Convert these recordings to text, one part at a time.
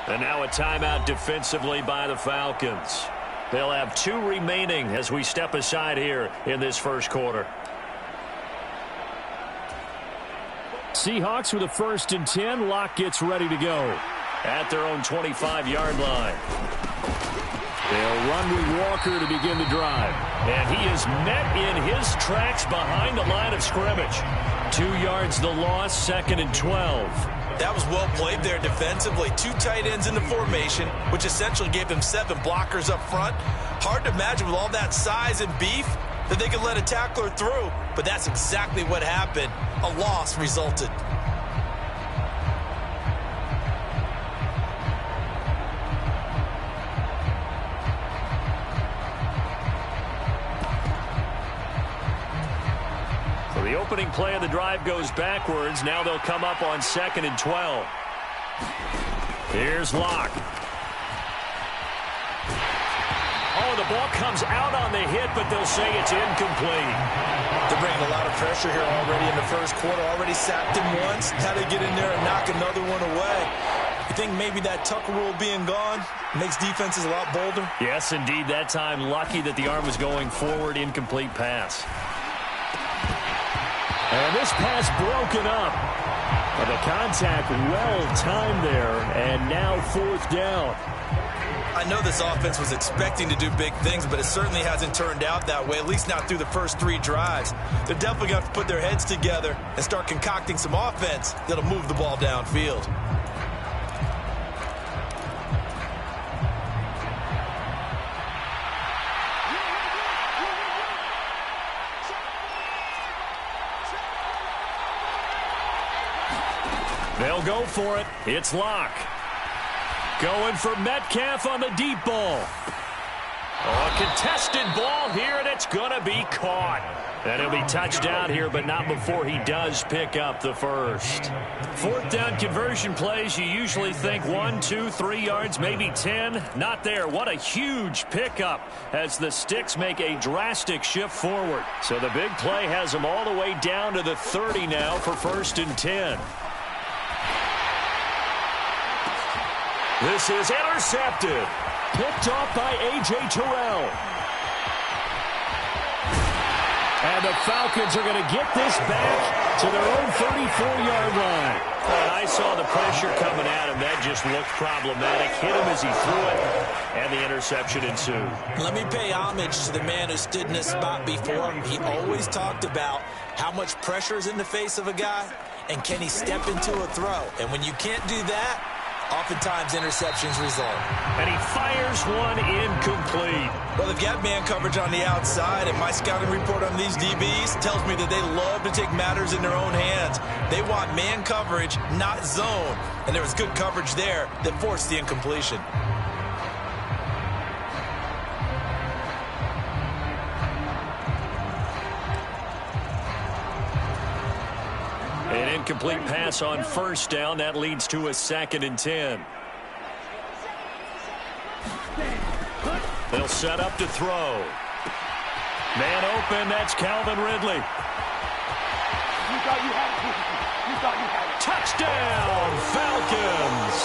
And now a timeout defensively by the Falcons. They'll have 2 remaining as we step aside here in this first quarter. Seahawks with a 1st and 10. Locke gets ready to go. At their own 25-yard line. They'll run with Walker to begin the drive. And he is met in his tracks behind the line of scrimmage. 2 yards the loss, 2nd and 12. That was well played there defensively. 2 tight ends in the formation, which essentially gave them 7 blockers up front. Hard to imagine with all that size and beef that they could let a tackler through. But that's exactly what happened. A loss resulted. The opening play of the drive goes backwards. Now they'll come up on 2nd and 12. Here's Locke. Oh, the ball comes out on the hit, but they'll say it's incomplete. They're bringing a lot of pressure here already in the first quarter. Already sacked him once. Now they get in there and knock another one away. You think maybe that Tucker rule being gone makes defenses a lot bolder? Yes, indeed. That time, lucky that the arm was going forward. Incomplete pass. And this pass broken up. And the contact well-timed there. And now 4th down. I know this offense was expecting to do big things, but it certainly hasn't turned out that way, at least not through the first 3 drives. They're definitely going to have to put their heads together and start concocting some offense that'll move the ball downfield. They'll go for it. It's Locke. Going for Metcalf on the deep ball. Oh, a contested ball here, and it's going to be caught. And he'll be touchdown here, but not before he does pick up the first. 4th down conversion plays, you usually think 1, 2, 3 yards, maybe 10. Not there. What a huge pickup as the Sticks make a drastic shift forward. So the big play has them all the way down to the 30 now for 1st and 10. This is intercepted. Picked off by A.J. Terrell. And the Falcons are going to get this back to their own 34-yard line. And I saw the pressure coming at him. That just looked problematic. Hit him as he threw it, and the interception ensued. Let me pay homage to the man who stood in this spot before him. He always talked about how much pressure is in the face of a guy, and can he step into a throw. And when you can't do that, oftentimes interceptions result. And he fires one incomplete. Well, they've got man coverage on the outside, and my scouting report on these DBs tells me that they love to take matters in their own hands. They want man coverage, not zone. And there was good coverage there that forced the incompletion. An incomplete pass on 1st down. That leads to a 2nd and 10. They'll set up to throw. Man open. That's Calvin Ridley. Touchdown, Falcons.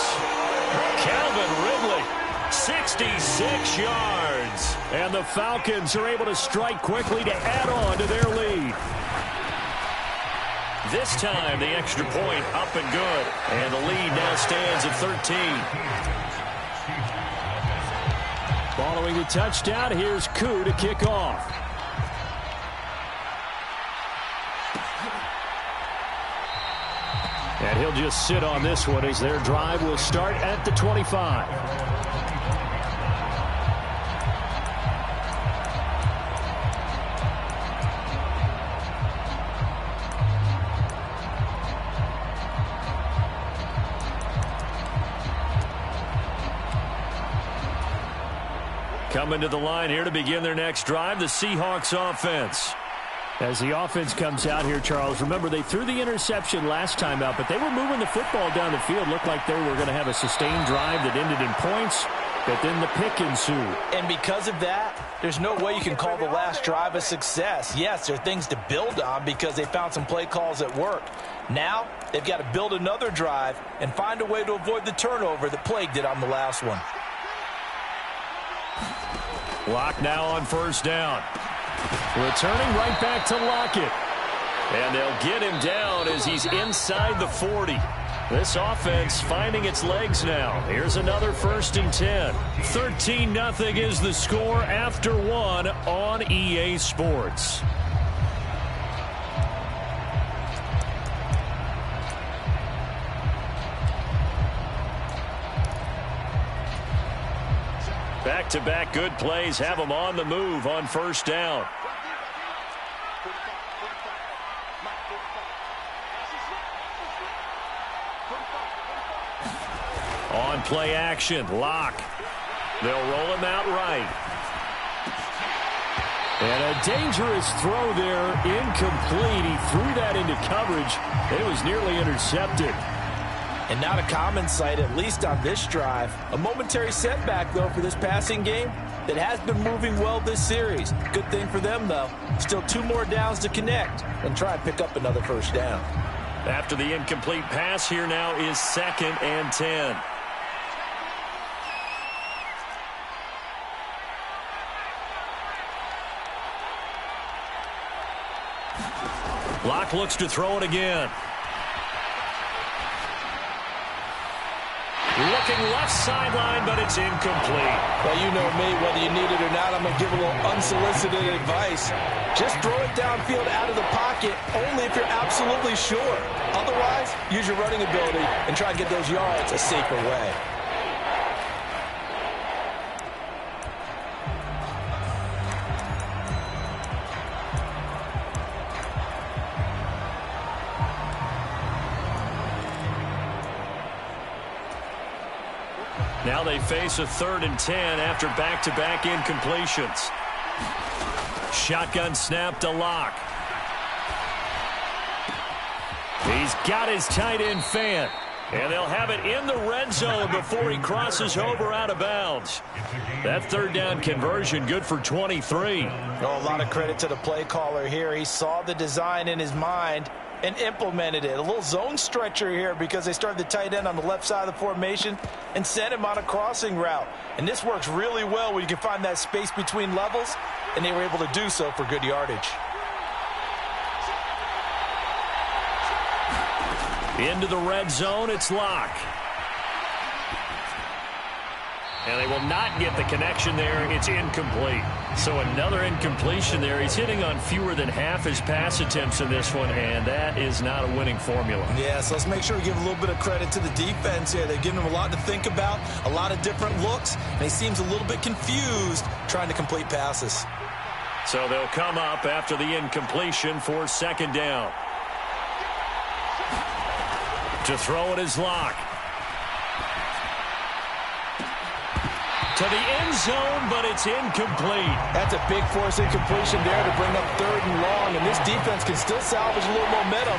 Calvin Ridley, 66 yards. And the Falcons are able to strike quickly to add on to their lead. This time, the extra point up and good. And the lead now stands at 13. Following the touchdown, here's Koo to kick off. And he'll just sit on this one as their drive will start at the 25. Coming to the line here to begin their next drive, the Seahawks offense. As the offense comes out here, Charles, remember they threw the interception last time out, but they were moving the football down the field. Looked like they were going to have a sustained drive that ended in points, but then the pick ensued. And because of that, there's no way you can call the last drive a success. Yes, there are things to build on because they found some play calls that work. Now, they've got to build another drive and find a way to avoid the turnover that plagued it on the last one. Locke now on first down. Returning right back to Lockett. And they'll get him down as he's inside the 40. This offense finding its legs now. Here's another 1st and 10. 13-0 is the score after 1 on EA Sports. Back-to-back good plays have them on the move on first down. On play action, Locke. They'll roll him out right. And a dangerous throw there, incomplete. He threw that into coverage. It was nearly intercepted. And not a common sight, at least on this drive. A momentary setback, though, for this passing game that has been moving well this series. Good thing for them, though. Still 2 more downs to connect and try and pick up another first down. After the incomplete pass, here now is 2nd and 10. Locke looks to throw it again. Looking left sideline, but it's incomplete. Well, you know me, whether you need it or not, I'm going to give a little unsolicited advice. Just throw it downfield out of the pocket, only if you're absolutely sure. Otherwise, use your running ability and try to get those yards a safer way. Now they face a 3rd and 10 after back-to-back incompletions. Shotgun snap to Locke. He's got his tight end Fant. And they'll have it in the red zone before he crosses over out of bounds. That 3rd down conversion good for 23. Oh, a lot of credit to the play caller here. He saw the design in his mind and implemented it. A little zone stretcher here because they started the tight end on the left side of the formation and sent him on a crossing route. And this works really well when you can find that space between levels, and they were able to do so for good yardage. Into the red zone, it's Locke. And they will not get the connection there. It's incomplete. So another incompletion there. He's hitting on fewer than half his pass attempts in this one, and that is not a winning formula. Yeah, so let's make sure we give a little bit of credit to the defense here. They've given him a lot to think about, a lot of different looks, and he seems a little bit confused trying to complete passes. So they'll come up after the incompletion for 2nd down. To throw it is Locke. To the end zone, but it's incomplete. That's a big force incompletion there to bring up 3rd and long, and this defense can still salvage a little momentum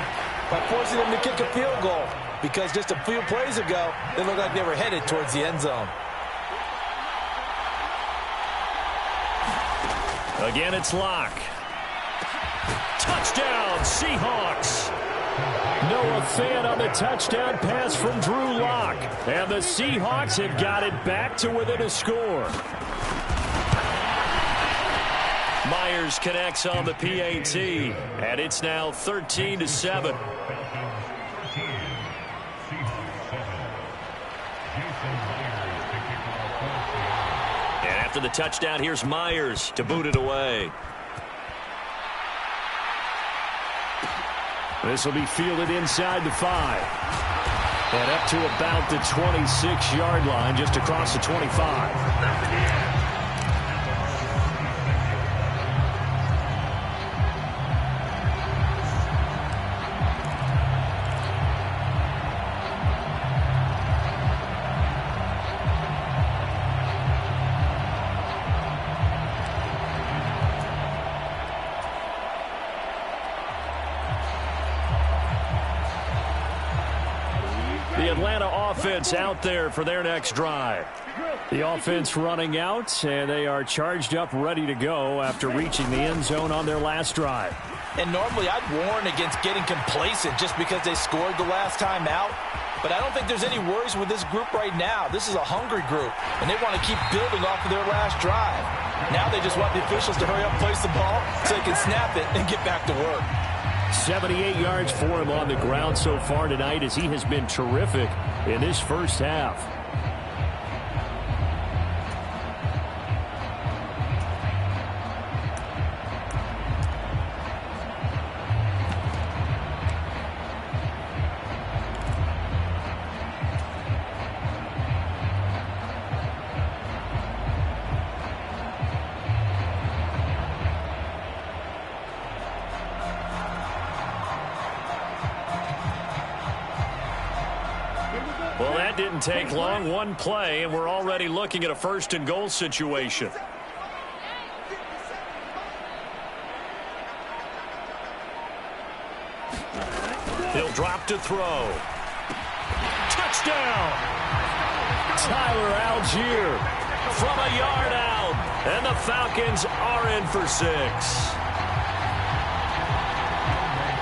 by forcing them to kick a field goal, because just a few plays ago, they looked like they were headed towards the end zone. Again, it's Locke. Touchdown, Seahawks. Noah Fant on the touchdown pass from Drew Lock. And the Seahawks have got it back to within a score. Myers connects on the PAT, and it's now 13-7. And after the touchdown, here's Myers to boot it away. This will be fielded inside the 5. And up to about the 26-yard line, just across the 25. The Atlanta offense out there for their next drive. The offense running out, and they are charged up, ready to go after reaching the end zone on their last drive. And normally I'd warn against getting complacent just because they scored the last time out. But I don't think there's any worries with this group right now. This is a hungry group, and they want to keep building off of their last drive. Now they just want the officials to hurry up, place the ball, so they can snap it and get back to work. 78 yards for him on the ground so far tonight as he has been terrific in this first half. Well, that didn't take long. One play, and we're already looking at a first-and-goal situation. He'll drop to throw. Touchdown! Tyler Algier From a yard out, and the Falcons are in for 6.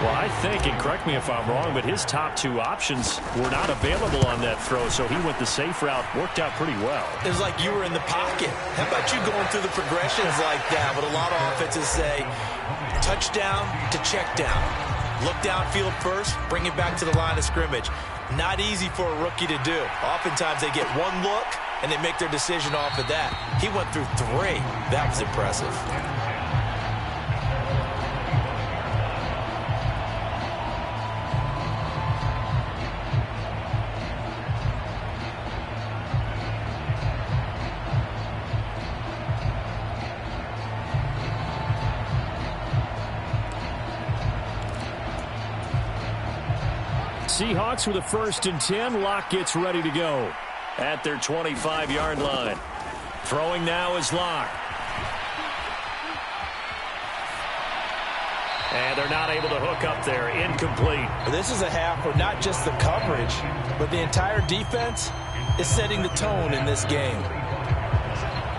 Well, I think, and correct me if I'm wrong, but his top two options were not available on that throw, so he went the safe route. Worked out pretty well. It was like you were in the pocket. How about you going through the progressions like that? But a lot of offenses say touchdown to check down. Look downfield first, bring it back to the line of scrimmage. Not easy for a rookie to do. Oftentimes they get one look, and they make their decision off of that. He went through 3. That was impressive. Seahawks with a 1st and 10. Locke gets ready to go At their 25-yard line. Throwing now is Locke. And they're not able to hook up there. Incomplete. This is a half where not just the coverage, but the entire defense is setting the tone in this game.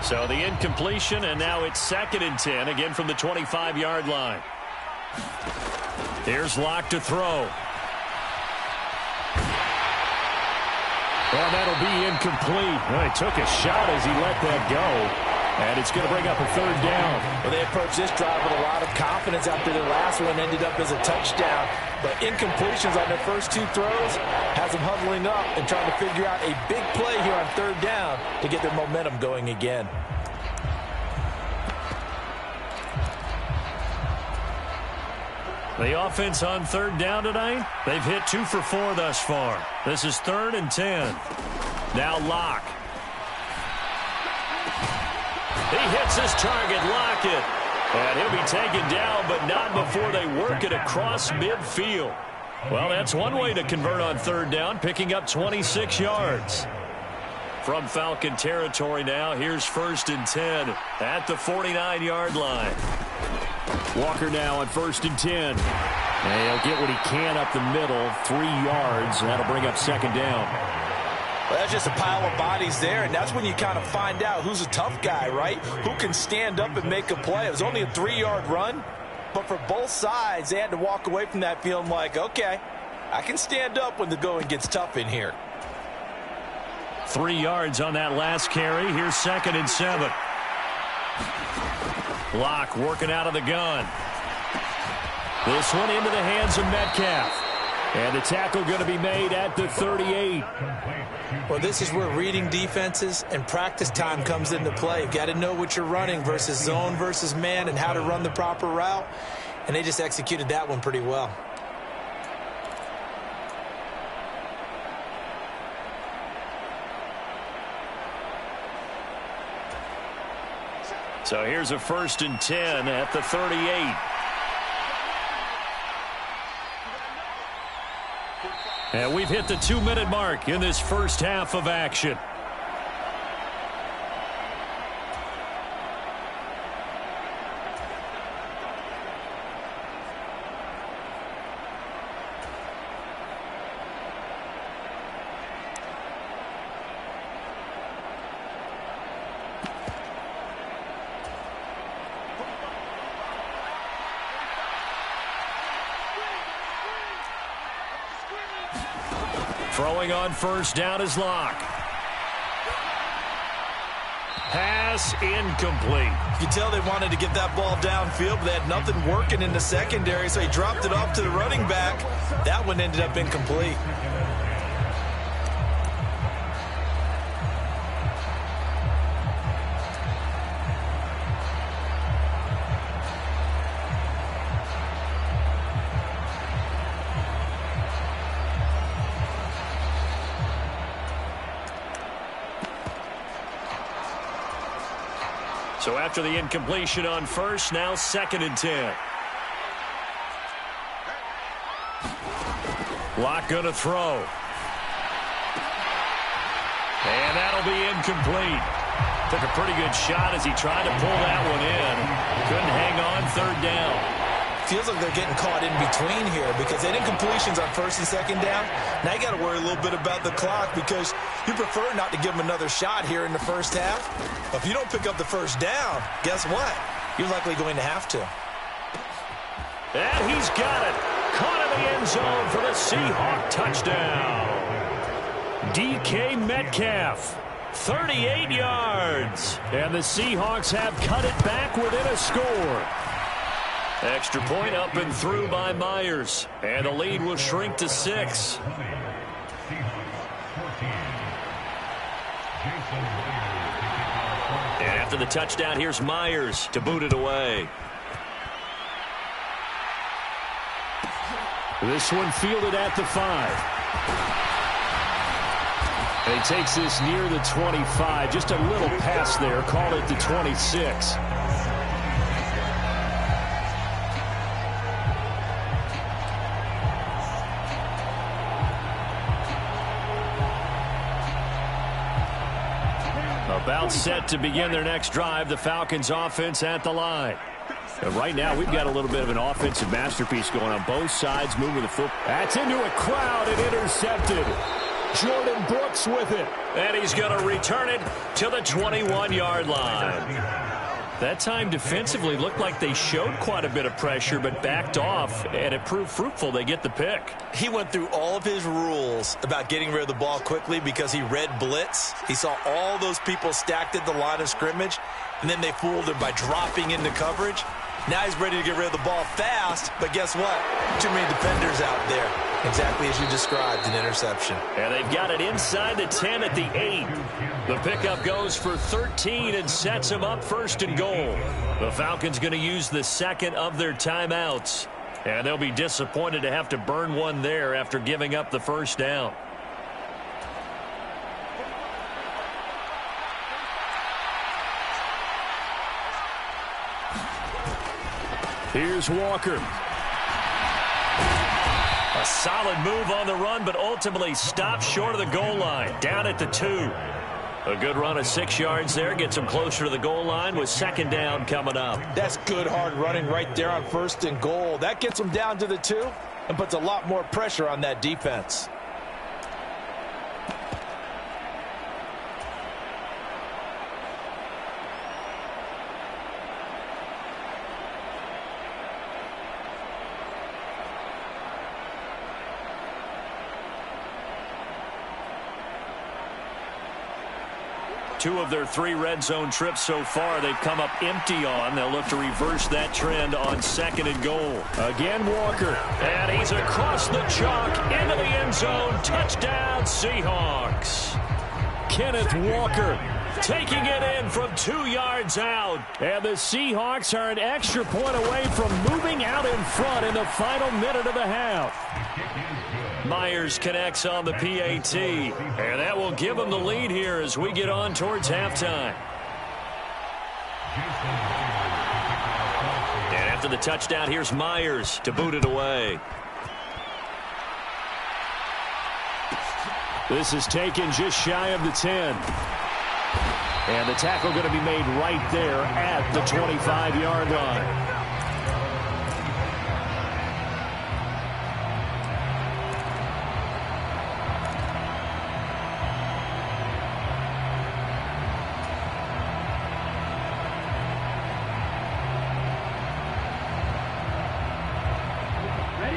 So the incompletion, and now it's 2nd and 10, again from the 25-yard line. Here's Locke to throw. Well, that'll be incomplete. Well, he took a shot as he let that go. And it's going to bring up a 3rd down. Well, they approached this drive with a lot of confidence after their last one ended up as a touchdown. But incompletions on their first 2 throws has them huddling up and trying to figure out a big play here on 3rd down to get their momentum going again. The offense on 3rd down tonight, they've hit 2 for 4 thus far. This is 3rd and 10. Now Locke. He hits his target, Lockett. And he'll be taken down, but not before they work it across midfield. Well, that's one way to convert on 3rd down, picking up 26 yards. From Falcon territory now, here's 1st and 10 at the 49-yard line. Walker now on 1st and 10. And he'll get what he can up the middle, 3 yards, and that'll bring up 2nd down. Well, that's just a pile of bodies there, and that's when you kind of find out who's a tough guy, right? Who can stand up and make a play. It was only a 3-yard run, but for both sides, they had to walk away from that feeling like, okay, I can stand up when the going gets tough in here. 3 yards on that last carry. Here's 2nd and 7. Locke working out of the gun. This one into the hands of Metcalf. And the tackle going to be made at the 38. Well, this is where reading defenses and practice time comes into play. You've got to know what you're running versus zone versus man and how to run the proper route. And they just executed that one pretty well. So here's a 1st and 10 at the 38. And we've hit the 2-minute mark in this first half of action. Throwing on first down is Locke. Pass incomplete. You can tell they wanted to get that ball downfield, but they had nothing working in the secondary, so he dropped it off to the running back. That one ended up incomplete. So after the incompletion on first, now 2nd and 10. Locke going to throw. And that'll be incomplete. Took a pretty good shot as he tried to pull that one in. Couldn't hang on 3rd down. Feels like they're getting caught in between here because they had incompletions on 1st and 2nd down. Now you got to worry a little bit about the clock because you prefer not to give them another shot here in the first half. But if you don't pick up the 1st down, guess what? You're likely going to have to. And he's got it. Caught in the end zone for the Seahawk touchdown. DK Metcalf, 38 yards. And the Seahawks have cut it back within a score. Extra point up and through by Myers. And the lead will shrink to 6. And after the touchdown, here's Myers to boot it away. This one fielded at the 5. And he takes this near the 25. Just a little pass there. Call it the 26. About set to begin their next drive. The Falcons offense at the line. And right now, we've got a little bit of an offensive masterpiece going on both sides, moving the football. That's into a crowd and intercepted. Jordan Brooks with it. And he's going to return it to the 21-yard line. That time defensively looked like they showed quite a bit of pressure but backed off, and it proved fruitful. They get the pick. He went through all of his rules about getting rid of the ball quickly because he read blitz. He saw all those people stacked at the line of scrimmage, and then they fooled him by dropping into coverage. Now he's ready to get rid of the ball fast, but guess what? Too many defenders out there. Exactly as you described, an interception. And they've got it inside the 10 at the 8. The pickup goes for 13 and sets them up 1st and goal. The Falcons going to use the 2nd of their timeouts. And they'll be disappointed to have to burn one there after giving up the 1st down. Here's Walker. A solid move on the run, but ultimately stopped short of the goal line. Down at the 2. A good run of 6 yards there. Gets them closer to the goal line with 2nd down coming up. That's good hard running right there on 1st and goal. That gets them down to the 2 and puts a lot more pressure on that defense. Two of their 3 red zone trips so far, they've come up empty on. They'll look to reverse that trend on 2nd and goal. Again, Walker. And he's across the chalk into the end zone. Touchdown, Seahawks. Kenneth Walker taking it in from 2 yards out. And the Seahawks are an extra point away from moving out in front in the final minute of the half. Myers connects on the PAT, and that will give them the lead here as we get on towards halftime. And after the touchdown, here's Myers to boot it away. This is taken just shy of the 10. And the tackle going to be made right there at the 25-yard line.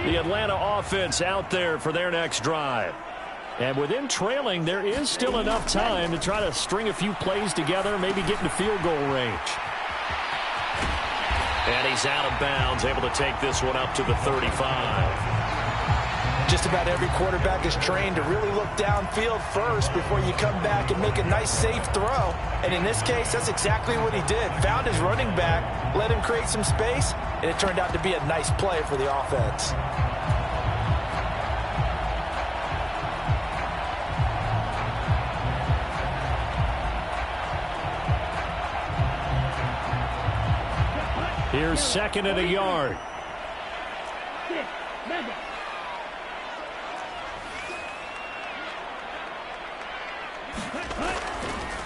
The Atlanta offense out there for their next drive. And with them trailing, there is still enough time to try to string a few plays together, maybe get into field goal range. And he's out of bounds, able to take this one up to the 35. Just about every quarterback is trained to really look downfield first before you come back and make a nice, safe throw. And in this case, that's exactly what he did. Found his running back, let him create some space, and it turned out to be a nice play for the offense. Here's second and a yard.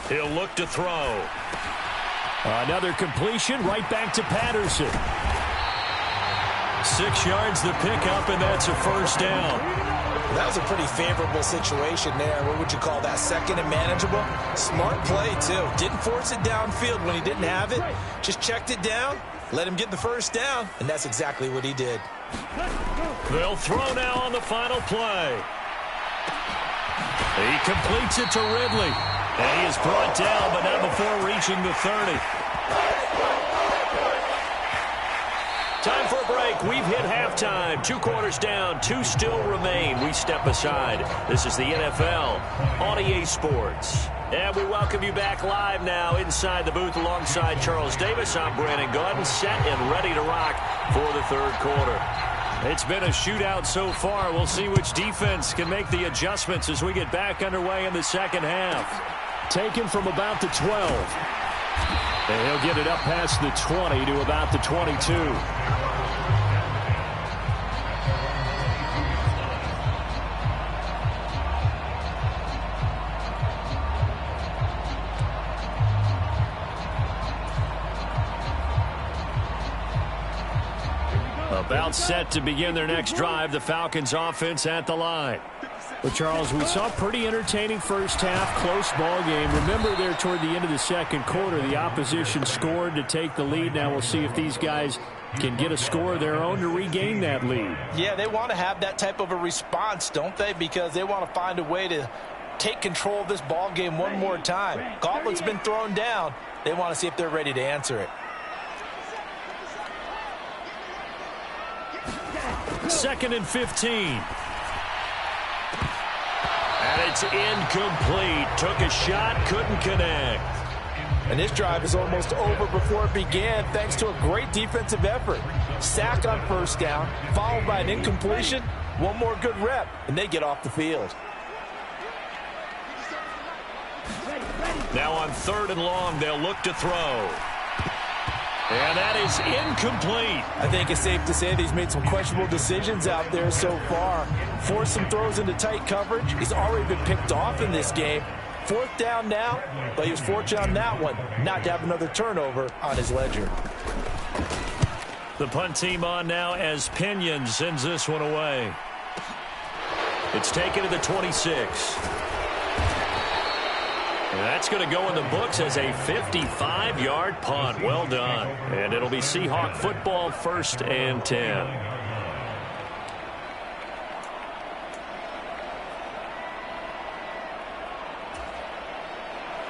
He'll look to throw. Another completion right back to Patterson. 6 yards the pickup, and that's a first down. That was a pretty favorable situation there. What would you call that? Second and manageable? Smart play, too. Didn't force it downfield when he didn't have it. Just checked it down, let him get the first down, and that's exactly what he did. They'll throw now on the final play. He completes it to Ridley. And he is brought down, but not before reaching the 30. Time for a break. We've hit halftime. 2 quarters down. 2 still remain. We step aside. This is the NFL on EA Sports. And we welcome you back live now inside the booth alongside Charles Davis. I'm Brandon Gaudin, set and ready to rock for the third quarter. It's been a shootout so far. We'll see which defense can make the adjustments as we get back underway in the second half. Taken from about the 12. And he'll get it up past the 20 to about the 22. About set to begin their next drive, the Falcons offense at the line. But, Charles, we saw a pretty entertaining first half, close ball game. Remember there toward the end of the second quarter, the opposition scored to take the lead. Now we'll see if these guys can get a score of their own to regain that lead. Yeah, they want to have that type of a response, don't they? Because they want to find a way to take control of this ball game one more time. Gauntlet's been thrown down. They want to see if they're ready to answer it. Second and 15. And it's incomplete. Took a shot, couldn't connect. And this drive is almost over before it began thanks to a great defensive effort. Sack on first down, followed by an incompletion. One more good rep, and they get off the field. Now on 3rd and long, they'll look to throw. And that is incomplete. I think it's safe to say that he's made some questionable decisions out there so far. Forced some throws into tight coverage. He's already been picked off in this game. 4th down now, but he was fortunate on that one not to have another turnover on his ledger. The punt team on now as Pinion sends this one away. It's taken to the 26. And that's going to go in the books as a 55-yard punt. Well done. And it'll be Seahawk football, 1st and 10.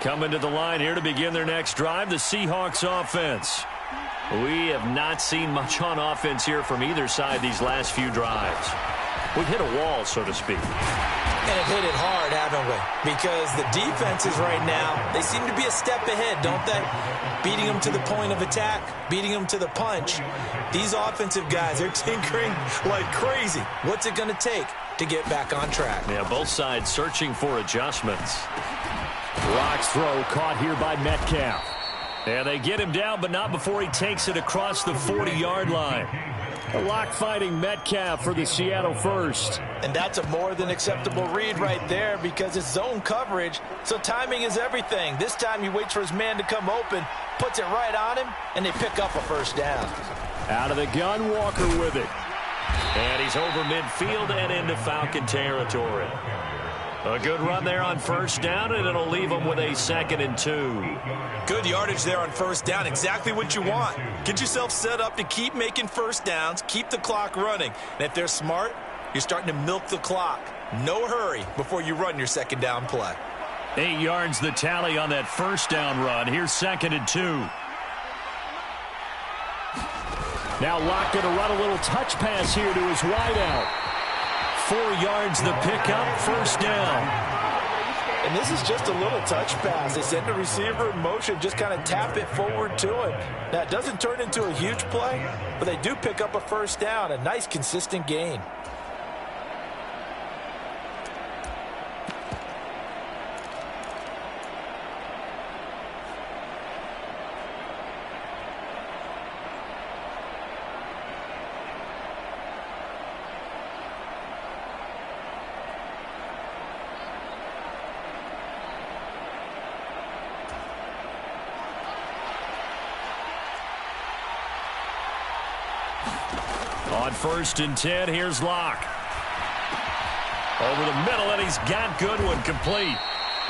Coming to the line here to begin their next drive, the Seahawks offense. We have not seen much on offense here from either side these last few drives. We've hit a wall, so to speak. And have hit it hard, haven't we? Because the defenses right now, they seem to be a step ahead, don't they? Beating them to the point of attack, beating them to the punch. These offensive guys, they're tinkering like crazy. What's it going to take to get back on track? Yeah, both sides searching for adjustments. Rock's throw caught here by Metcalf. And they get him down, but not before he takes it across the 40-yard line. A lock fighting Metcalf for the Seattle first. And that's a more than acceptable read right there because it's zone coverage, so timing is everything. This time he waits for his man to come open, puts it right on him, and they pick up a first down. Out of the gun, Walker with it. And he's over midfield and into Falcon territory. A good run there on first down, and it'll leave them with a 2nd and 2. Good yardage there on first down. Exactly what you want. Get yourself set up to keep making first downs, keep the clock running. And if they're smart, You're starting to milk the clock. No hurry before you run your second down play. 8 yards the tally on that first down run. Here's 2nd and 2. Now Locke going to run a little touch pass here to his wideout. 4 yards the pickup, first down. And this is just a little touch pass. They send the receiver in motion, just kind of tap it forward to him. Now, it doesn't turn into a huge play, but they do pick up a first down. A nice, consistent gain. On 1st and 10, here's Locke. Over the middle, and he's got Goodwin complete.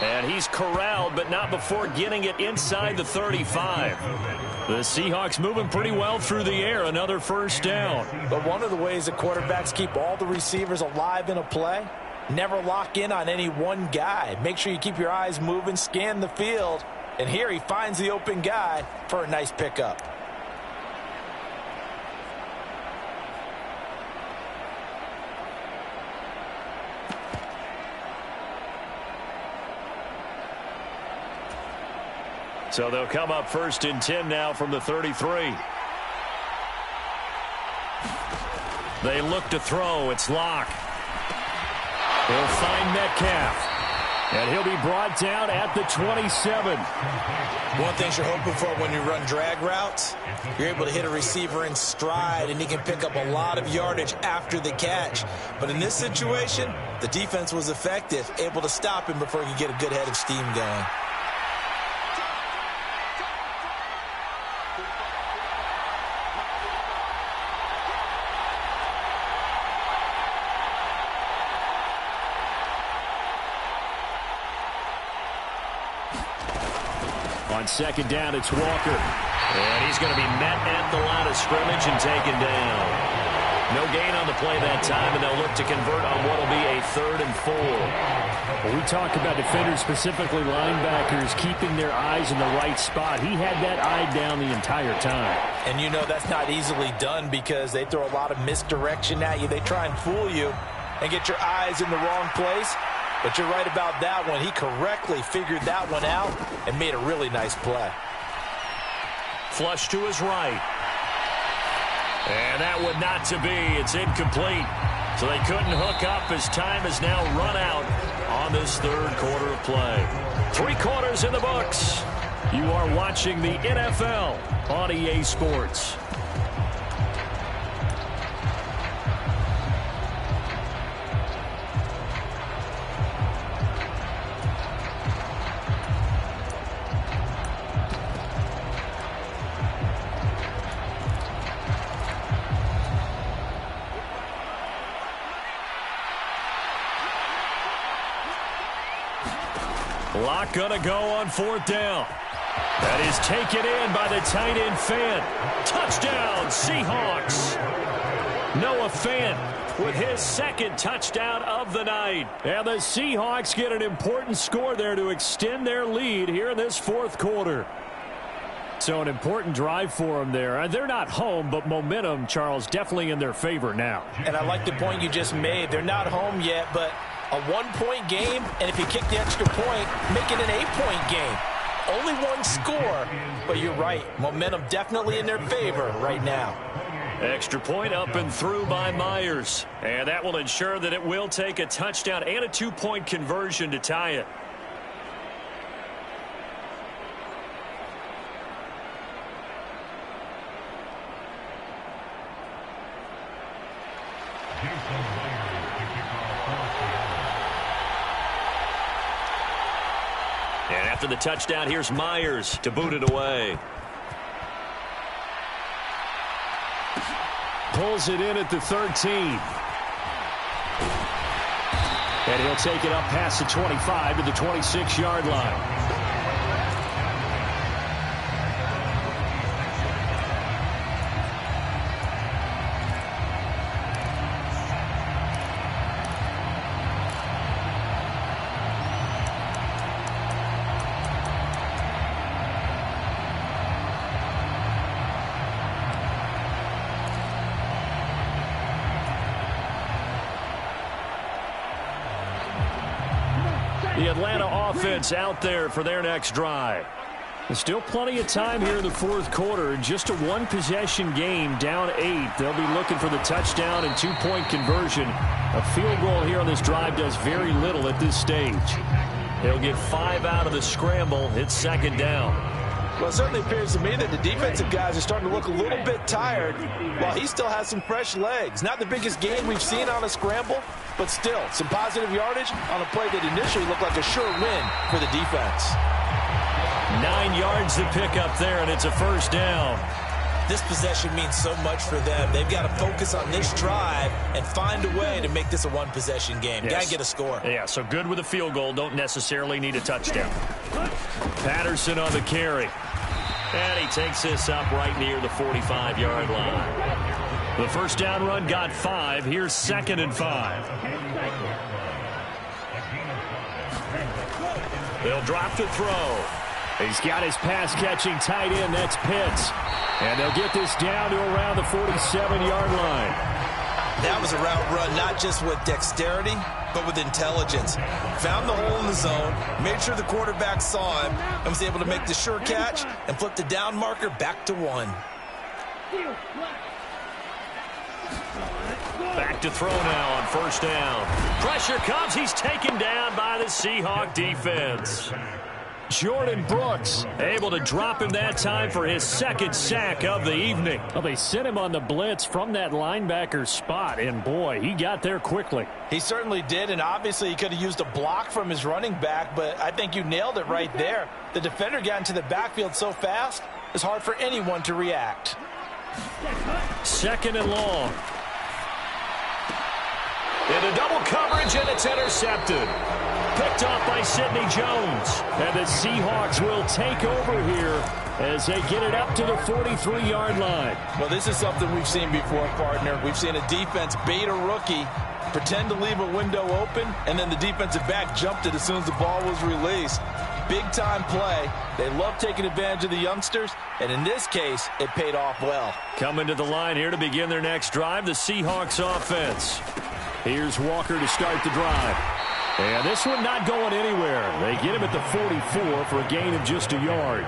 And he's corralled, but not before getting it inside the 35. The Seahawks moving pretty well through the air. Another first down. But one of the ways the quarterbacks keep all the receivers alive in a play, never lock in on any one guy. Make sure you keep your eyes moving, scan the field. And here he finds the open guy for a nice pickup. So they'll come up 1st and 10 now from the 33. They look to throw. It's Locke. He'll find Metcalf. And he'll be brought down at the 27. One thing you're hoping for when you run drag routes, you're able to hit a receiver in stride, and he can pick up a lot of yardage after the catch. But in this situation, the defense was effective, able to stop him before he could get a good head of steam going. On 2nd down, it's Walker. And he's going to be met at the line of scrimmage and taken down. No gain on the play that time, and they'll look to convert on what will be a 3rd and 4. Well, we talk about defenders, specifically linebackers, keeping their eyes in the right spot. He had that eye down the entire time. And you know that's not easily done because they throw a lot of misdirection at you. They try and fool you and get your eyes in the wrong place. But you're right about that one. He correctly figured that one out and made a really nice play. Flush to his right. And that would not to be. It's incomplete. So they couldn't hook up as time has now run out on this 3rd quarter of play. 3 quarters in the books. You are watching the NFL on EA Sports. Locke gonna go on 4th down. That is taken in by the tight end Fant. Touchdown, Seahawks. Noah Fant with his 2nd touchdown of the night. And the Seahawks get an important score there to extend their lead here in this 4th quarter. So an important drive for them there. They're not home, but momentum, Charles, definitely in their favor now. And I like the point you just made. They're not home yet, but a 1-point game, and if you kick the extra point, make it an 8-point game. Only one score, but you're right. Momentum definitely in their favor right now. Extra point up and through by Myers. And that will ensure that it will take a touchdown and a 2-point conversion to tie it. And after the touchdown, here's Myers to boot it away. Pulls it in at the 13. And he'll take it up past the 25 to the 26-yard line. Atlanta offense out there for their next drive. There's still plenty of time here in the fourth quarter. Just a one-possession game, down 8. They'll be looking for the touchdown and two-point conversion. A field goal here on this drive does very little at this stage. They'll get 5 out of the scramble. It's second down. Well, it certainly appears to me that the defensive guys are starting to look a little bit tired while he still has some fresh legs. Not the biggest gain we've seen on a scramble, but still some positive yardage on a play that initially looked like a sure win for the defense. 9 yards to pick up there, and it's a first down. This possession means so much for them. They've got to focus on this drive and find a way to make this a one-possession game. Yes. Got to get a score. Yeah, so good with a field goal. Don't necessarily need a touchdown. Patterson on the carry. And he takes this up right near the 45-yard line. The first down run got 5. Here's 2nd and 5. They'll drop to throw. He's got his pass-catching tight end. That's Pitts. And they'll get this down to around the 47-yard line. That was a route run not just with dexterity, but with intelligence. Found the hole in the zone, made sure the quarterback saw him, and was able to make the sure catch and flip the down marker back to 1. Back to throw now on first down. Pressure comes. He's taken down by the Seahawk defense. Jordan Brooks able to drop him that time for his 2nd sack of the evening. Well, they sent him on the blitz from that linebacker spot, and boy, he got there quickly. He certainly did, and obviously he could have used a block from his running back, but I think you nailed it right there. The defender got into the backfield so fast, it's hard for anyone to react. 2nd and long. Into double coverage, and it's intercepted. Picked off by Sidney Jones. And the Seahawks will take over here as they get it up to the 43-yard line. Well, this is something we've seen before, partner. We've seen a defense bait a rookie, pretend to leave a window open, and then the defensive back jumped it as soon as the ball was released. Big-time play. They love taking advantage of the youngsters, and in this case, it paid off well. Coming to the line here to begin their next drive, the Seahawks offense. Here's Walker to start the drive. And this one not going anywhere. They get him at the 44 for a gain of just a yard.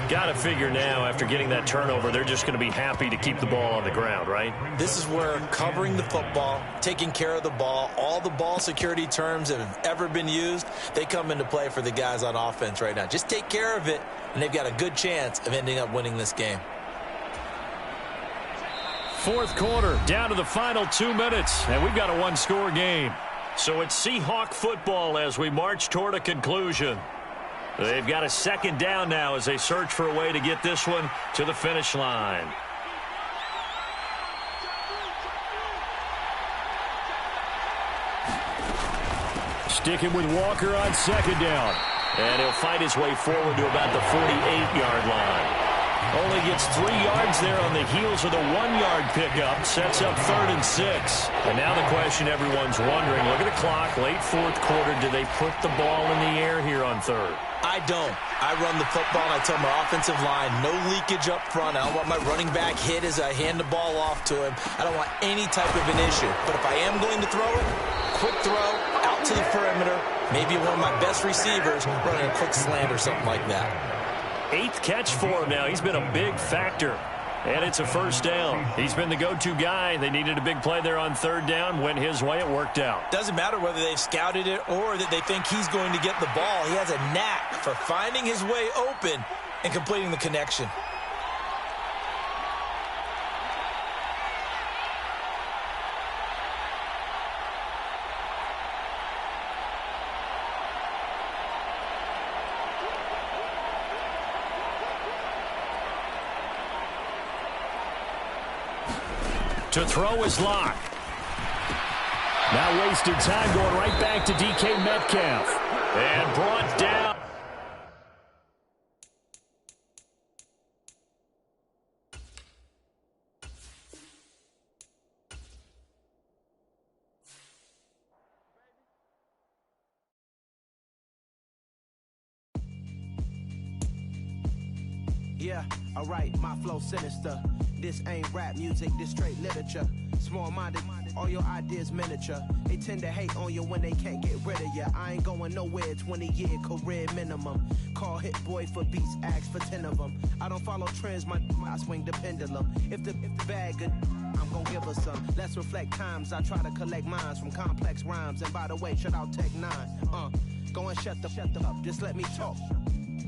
Got to figure now, after getting that turnover, they're just going to be happy to keep the ball on the ground, right? This is where covering the football, taking care of the ball, all the ball security terms that have ever been used, they come into play for the guys on offense right now. Just take care of it, and they've got a good chance of ending up winning this game. Fourth quarter, down to the final 2 minutes, and we've got a one-score game. So it's Seahawk football as we march toward a conclusion. They've got a 2nd down now as they search for a way to get this one to the finish line. Sticking with Walker on 2nd down. And he'll fight his way forward to about the 48-yard line. Only gets 3 yards there on the heels of the 1-yard pickup. Sets up 3rd and 6. And now the question everyone's wondering, look at the clock, late fourth quarter, do they put the ball in the air here on 3rd? I don't. I run the football, and I tell my offensive line, no leakage up front. I don't want my running back hit as I hand the ball off to him. I don't want any type of an issue. But if I am going to throw it, quick throw, out to the perimeter, maybe one of my best receivers running a quick slant or something like that. 8th catch for him now. He's been a big factor. And it's a first down. He's been the go-to guy. They needed a big play there on 3rd down. Went his way. It worked out. Doesn't matter whether they've scouted it or that they think he's going to get the ball. He has a knack for finding his way open and completing the connection. To throw is Locke. Now wasted time going right back to DK Metcalf. And brought down. Yeah, alright, my flow sinister. This ain't rap music, this straight literature. Small-minded, all your ideas miniature. They tend to hate on you when they can't get rid of you. I ain't going nowhere, 20-year career minimum. Call Hit Boy for beats, ask for 10 of them. I don't follow trends, I swing the pendulum. If the bag good, I'm gon' give her some. Let's reflect times, I try to collect minds from complex rhymes. And by the way, shout out Tech 9. Go and shut the up, just let me talk.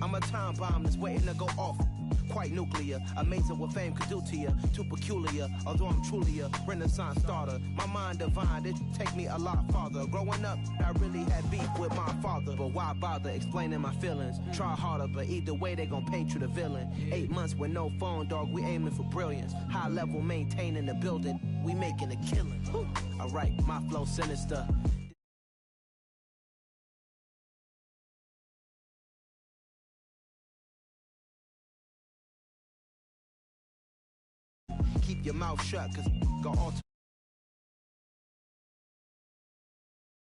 I'm a time bomb that's waiting to go off. Quite nuclear, amazing what fame could do to you. Too peculiar, although I'm truly a renaissance starter. My mind divine, it take me a lot farther. Growing up, I really had beef with my father. But why bother explaining my feelings? Try harder, but either way they gon' paint you the villain. 8 months with no phone, dog, we aiming for brilliance. High level maintaining the building, we making a killing. Alright, my flow sinister. Keep your mouth shut, cause go all